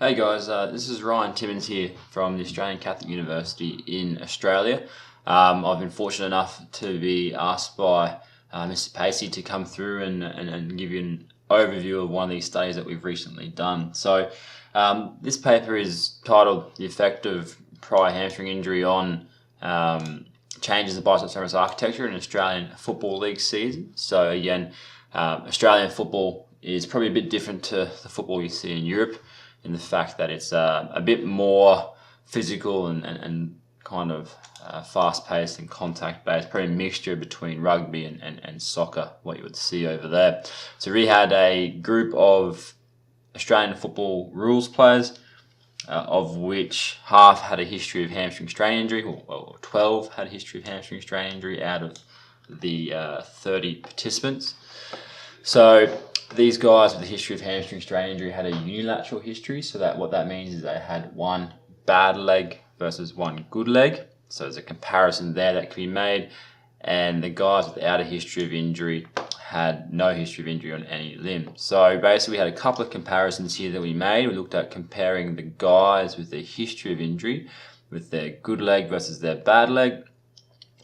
Hey guys, this is Ryan Timmins here from the Australian Catholic University in Australia. I've been fortunate enough to be asked by Mr. Pacey to come through and give you an overview of one of these studies that we've recently done. So this paper is titled "The Effect of Prior Hamstring Injury on Changes in Bicep Femoris Architecture in Australian Football League Season." So again, Australian football is probably a bit different to the football you see in Europe, in the fact that it's a bit more physical and kind of fast-paced and contact-based, probably a mixture between rugby and soccer, what you would see over there. So we had a group of Australian football rules players, of which half had a history of hamstring strain injury, or 12 had a history of hamstring strain injury out of the 30 participants. So these guys with a history of hamstring strain injury had a unilateral history, so that what that means is they had one bad leg versus one good leg. So there's a comparison there that can be made, and the guys without a history of injury had no history of injury on any limb. So basically we had a couple of comparisons here that we made. We looked at comparing the guys with a history of injury with their good leg versus their bad leg,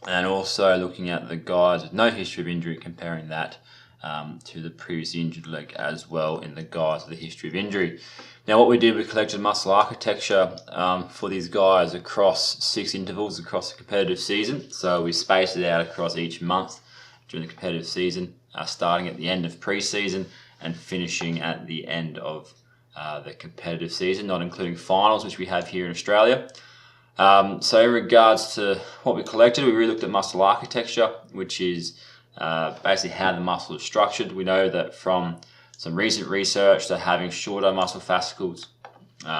and also looking at the guys with no history of injury, comparing that to the previously injured leg as well in the guys with a history of injury. Now what we did, we collected muscle architecture for these guys across 6 intervals across the competitive season. So we spaced it out across each month during the competitive season, starting at the end of pre-season and finishing at the end of the competitive season, not including finals, which we have here in Australia. So in regards to what we collected, we really looked at muscle architecture, which is basically how the muscle is structured. We know that from some recent research that having shorter muscle fascicles,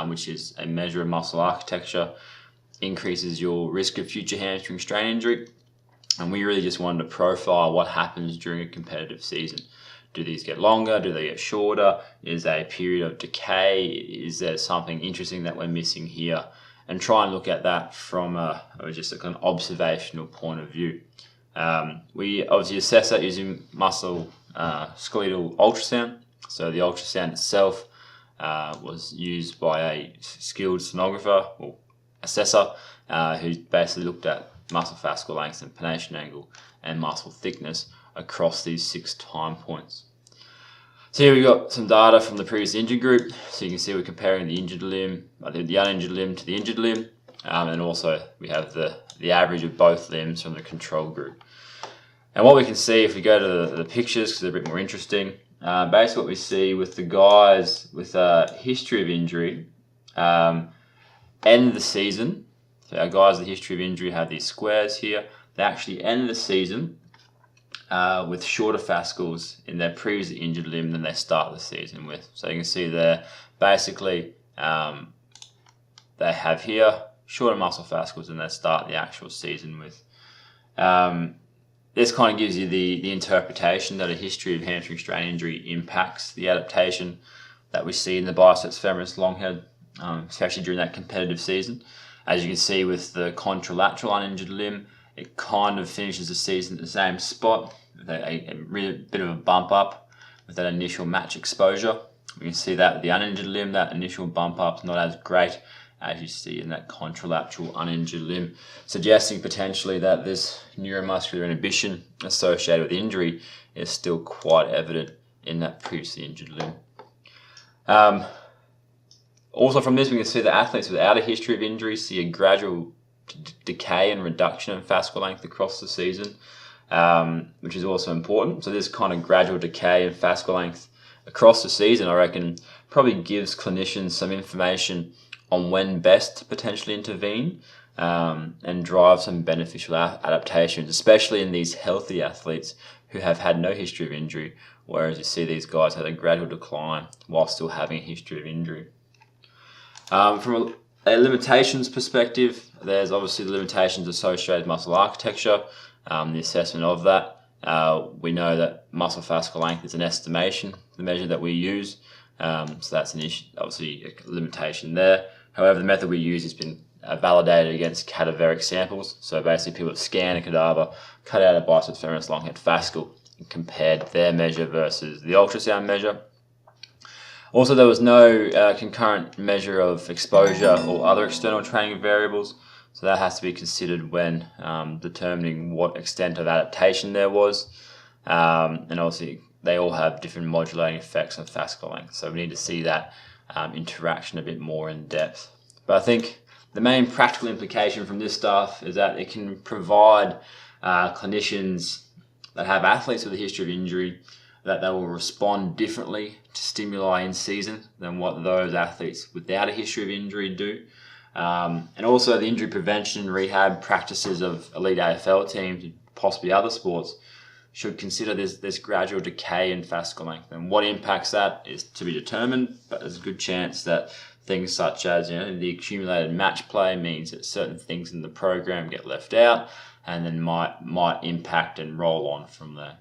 which is a measure of muscle architecture, increases your risk of future hamstring strain injury. And we really just wanted to profile what happens during a competitive season. Do these get longer? Do they get shorter? Is there a period of decay? Is there something interesting that we're missing here? And try and look at that from just an observational point of view. We obviously assess that using muscle skeletal ultrasound. So the ultrasound itself was used by a skilled sonographer or assessor who basically looked at muscle fascicle length and pronation angle and muscle thickness across these 6 time points. So here we've got some data from the previous injured group. So you can see we're comparing the injured limb, the uninjured limb to the injured limb, and also we have the average of both limbs from the control group. And what we can see if we go to the pictures, because they're a bit more interesting, basically what we see with the guys with a history of injury, end of the season, so our guys with a history of injury have these squares here, they actually end the season with shorter fascicles in their previously injured limb than they start the season with. So you can see there, basically, they have here shorter muscle fascicles than they start the actual season with. This kind of gives you the interpretation that a history of hamstring strain injury impacts the adaptation that we see in the biceps femoris longhead, especially during that competitive season. As you can see with the contralateral uninjured limb, it kind of finishes the season at the same spot, with a really bit of a bump up with that initial match exposure. We can see that with the uninjured limb, that initial bump up is not as great as you see in that contralateral uninjured limb, suggesting potentially that this neuromuscular inhibition associated with injury is still quite evident in that previously injured limb. Also from this, we can see that athletes without a history of injury see a gradual decay and reduction in fascicle length across the season, which is also important. So this kind of gradual decay in fascicle length across the season, I reckon, probably gives clinicians some information on when best to potentially intervene and drive some beneficial adaptations, especially in these healthy athletes who have had no history of injury, whereas you see these guys had a gradual decline while still having a history of injury. From a limitations perspective, there's obviously the limitations associated with muscle architecture, the assessment of that. We know that muscle fascicle length is an estimation, the measure that we use, so that's an issue, obviously a limitation there. However, the method we use has been validated against cadaveric samples. So basically people have scanned a cadaver, cut out a biceps femoris longhead fascicle and compared their measure versus the ultrasound measure. Also, there was no concurrent measure of exposure or other external training variables, so that has to be considered when determining what extent of adaptation there was. And obviously, they all have different modulating effects on fascicle length, so we need to see that interaction a bit more in depth. But I think the main practical implication from this stuff is that it can provide clinicians that have athletes with a history of injury that they will respond differently to stimuli in season than what those athletes without a history of injury do. And also the injury prevention and rehab practices of elite AFL teams, and possibly other sports, should consider this gradual decay in fascicle length. And what impacts that is to be determined, but there's a good chance that things such as the accumulated match play means that certain things in the program get left out and then might impact and roll on from there.